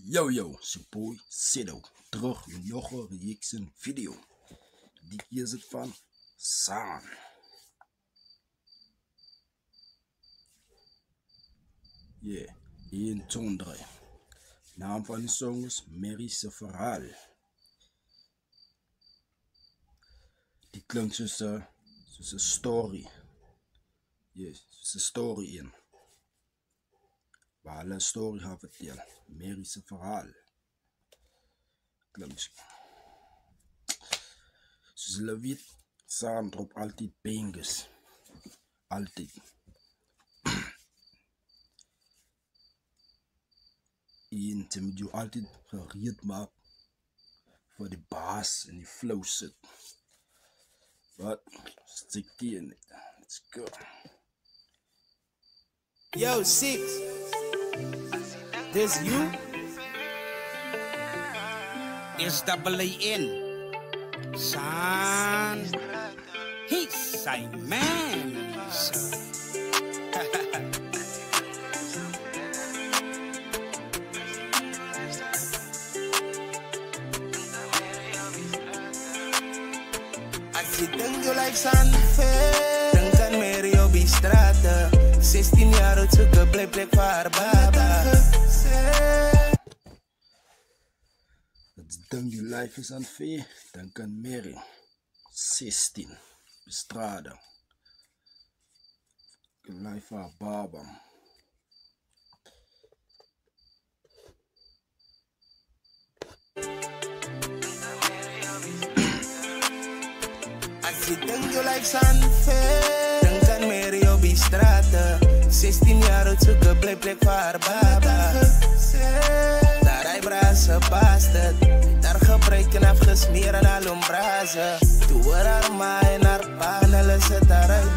Yo, it's your boy Sido, terug met nog een reaction video. Die keer is het van Saan. Yeah, 1, 2, 3. Naam van die song is Mary's Verhaal. Die klinkt soos een story. Yes, soos een story in. Waar hulle 'n story gaan vertel. Mary's Verhaal. Klinkt. Soos hulle weet, Saan drop altyd bangers. Altyd. En ze moet je altijd gereed maken voor de baas en die flow zit. But stick in it. Let's go. Yo, Six. This you? Is AA-N. Saan. He's zijn man. Als je denkt je lijkt unfair, dan kan Mary op die straten. 16 jaar oud zoeken plek voor haar baba. Als je denkt je life is unfair, dan kan Mary 16 bestraden. Life voor haar baba. Als je denkt je lijkt unfair, dan kan Mary op die straten. 16 jaar oud zoeken plek voor haar baba. Daar hij brazen bastard, daar gebreken afgesmeerd en al ombrazen. Toen we haar ma en haar pa en hulle zit daaruit.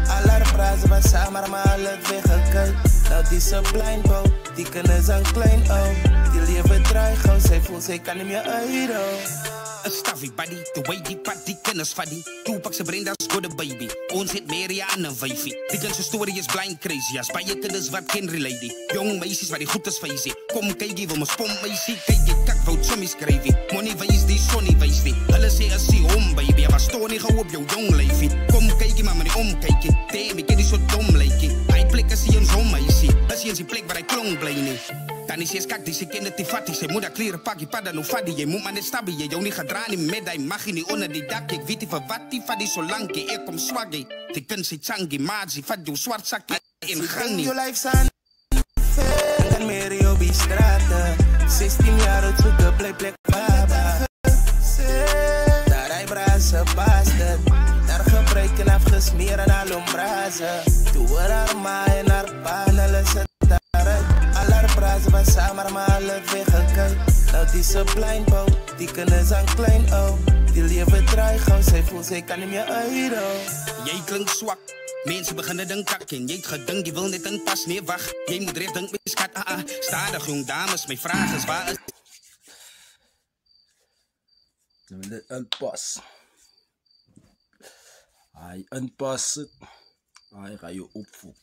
Al haar prazen was samen maar al het weggekijkt. Nou die ze blindbow, die kunnen zijn klein oom. Die leven draai gauw, zij voelt zij kan niet meer uithouden. A stuffy body, the way die pat die kennis van die. Toepak zijn brain, dat is good baby. Ons het Mary aan een wijfie. Die ganse story is blind crazy. As bij je kinders wat geen relady. Jong meisjes waar die goed is feestie. Kom kijk die wil me spom meisje. Kijk die kak wout sommies schrijven. Money wijs die sonny wijs die. Hulle sê as die home baby. Was story gauw op jou jong lijfie. Kom kijk die maar met die omkijkie. Damn, ik ken die so dom lijkie. Hij plek as hij een zon meisje. As hij in zijn plek waar hij klong blij nie. Dan is jy skak, dis ek ken dit die fatty. Sy moet dat kleren pak, jy padda nou fatty. Jy moet maar net stabby, jy jou nie gedra nie met die mag nie onder die dak. Ek weet nie vir wat die fatty so lang jy ek kom swaggy. Die kind sy changi, maar sy vat jou swart sakkie en gang nie. Your life's unfair, kan Mary op die straten. 16 jaar oud zoeken plek baba. Daar hij brazen bastard, daar gebreken afgesmeerd en al ombrazen. Toen we haar ma en haar pa en hulle zit daaruit. Al haar prazen was samen maar al het weggekijkt. Nou die ze blindbow, die kunnen zijn klein oom. Die leven draai gauw, zij voelt zij kan niet meer uithouden. Jy klink swak, mense beginnen dink kak en jy het gedink jy wil net in pas, nee wacht. Jy moet recht dink my skat, stadig jong dames, my vraag is waar is... Ze willen inpas. Hij inpas het. Hij gaat je opvoeden.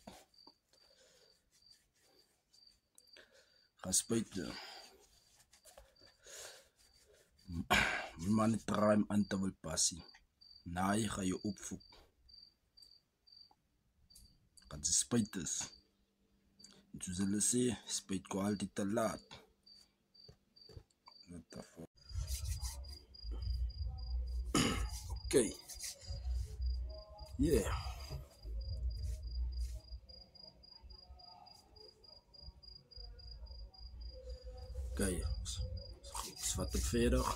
Ga spuiten. Man het ruim aan te wil passie. Na je ga je opvoeden. Gaat ze spuiten. En zo zullen ze spuit ko altijd te laat. What the fuck? Okay. Yeah. Okay. Wat het verder.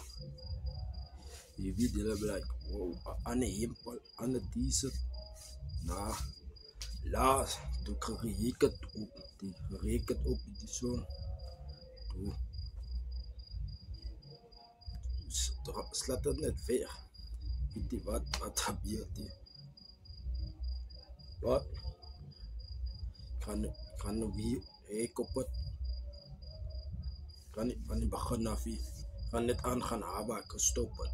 Je weet jullie blijkt. Wow. Aan de hempel. Aan de diesel. Nou. Laat. Doe gerekend op. Die gerekend op die zo'n. Doe. Slaat het net weg. Weet je wat gebeurt hier? Wat? Kan nu weer hek op het. Kan niet beginnen af hier. Kan net aangaan, aber ik stop het.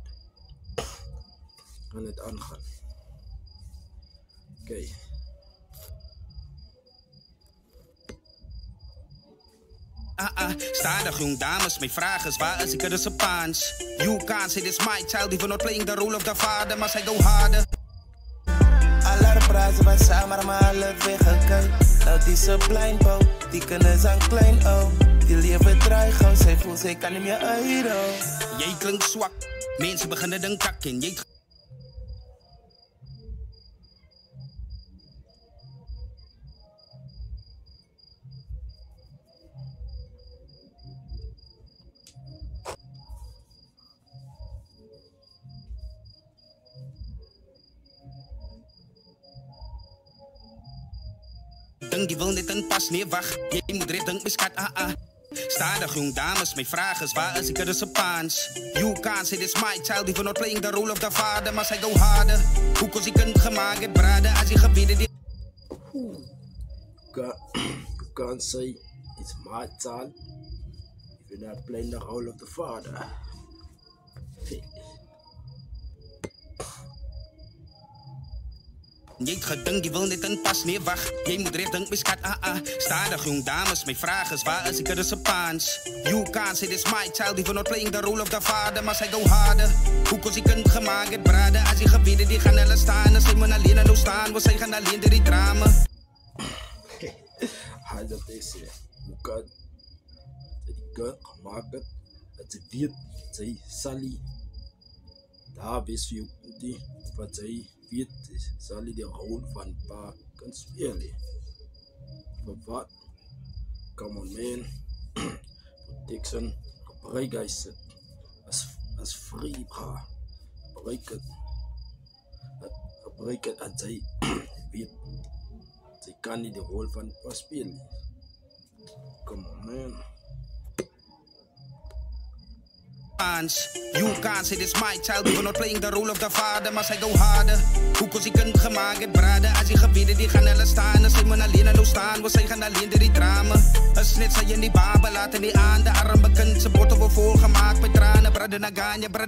Kan net aangaan. Oké. Stadig jong dames, mijn vraag is, waar is ik er dus een paans? You can't say this my child, even not playing the role of the father, maar zij go harder. Aller praten wij samen, maar alle weggekijkt. Nou die ze blind bouw, die kunnen zijn klein oh. Die leven dreigen, zij voelt zij kan niet meer uit oh. Jij klinkt zwak, mensen beginnen dan kakken. Jij die wil net een pas, nee wacht. Jij moet redden, miskat, Stadig jong dames, mijn vraag is, waar is ik er dus een paans? You can't say this my child, even not playing the role of the father, maar zij go harder. Hoe kost ik een gemaakt braden als je gebieden die... You can't say it's my child if you're not playing the role of the father. Jij gedink, die wil net een pas, nee wacht. Jij moet redden, miskat, Stadig jong dames, mijn vraag is, waar is ik er dus een paans? You can't say this my child, even not playing the role of the father, maar zij go harder. Hoe kost ik een gemaakt braden als je gebieden die gaan alle staan. En zij moet alleen aan nou staan, want zij gaan alleen door die drama. Hij dat is hoe kan die kan gemaakt dat ze weet zij Sally daar wist je die wat zij weet Sally de rol van pa kan spelen. Maar wat? Come on man. Dixon gebruik hij het als free bra. Gebruik het en zij weet zij kan niet de rol van pa spelen. Come on man. You can't say this my child, even not playing the role of the father, maar zij go harder. Hoe kost ik een gemaakt braden als je gebieden die gaan alle staan. En zij moet alleen aan nou staan, want zij gaan alleen door die drama. Een snit zij in die babel, laten die aan. De arme kind, ze botten worden volgemaakt met tranen. Brada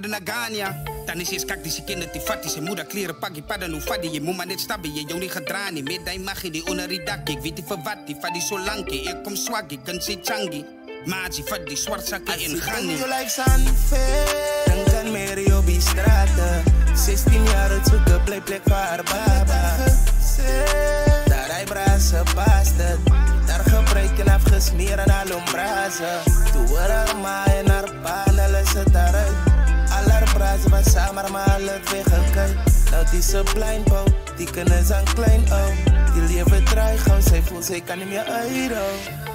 Naganya. Dan is je skak die ze kinderen die vat, die zijn moeder kleren pak, je padden hoe vat die. Je moet maar net stabben, je jou niet gedraan. Die midday mag je die onder die dak, ik weet niet voor wat, die vat die zo lang. Ik kom swag, ik kan ze changi. Maatje vat die zwart zakken in gang. Je lijf aan ver, dan kan meer op die straten. 16 jaar het zoeken, plek voor haar baba. Daar hij brazen bastard. Daar gebruiken afgesmeerd en al ombrazen. Toen we haar ma en haar pa en alles het daaruit. Aller brazen was samen, maar alle weggekijkt. Nou die ze blind bouw, die kunnen zijn klein oh. Die leven dreigen, zij voelt zij kan niet meer uit oh.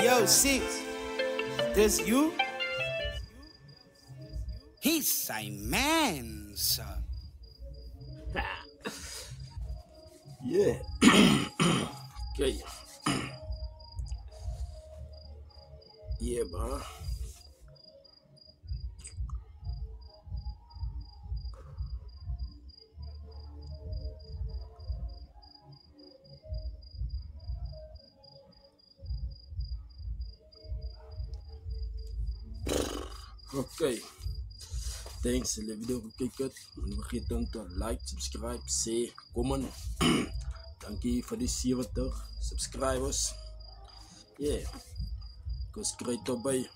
Yo, Six, this you? He's zijn man, son. Yeah. Okay. Yeah, man. Okay. Thanks voor de video gekeken. Niet vergeten te like, subscribe, share, comment. Dankie voor die 70 subscribers. Yeah. Ik krijg toch bij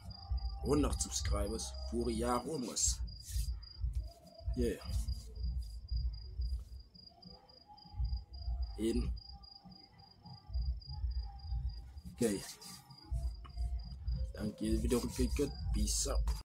100 subscribers. Vorig jaar was. Yeah. Oké. Dankie voor de video gekeken. Peace out.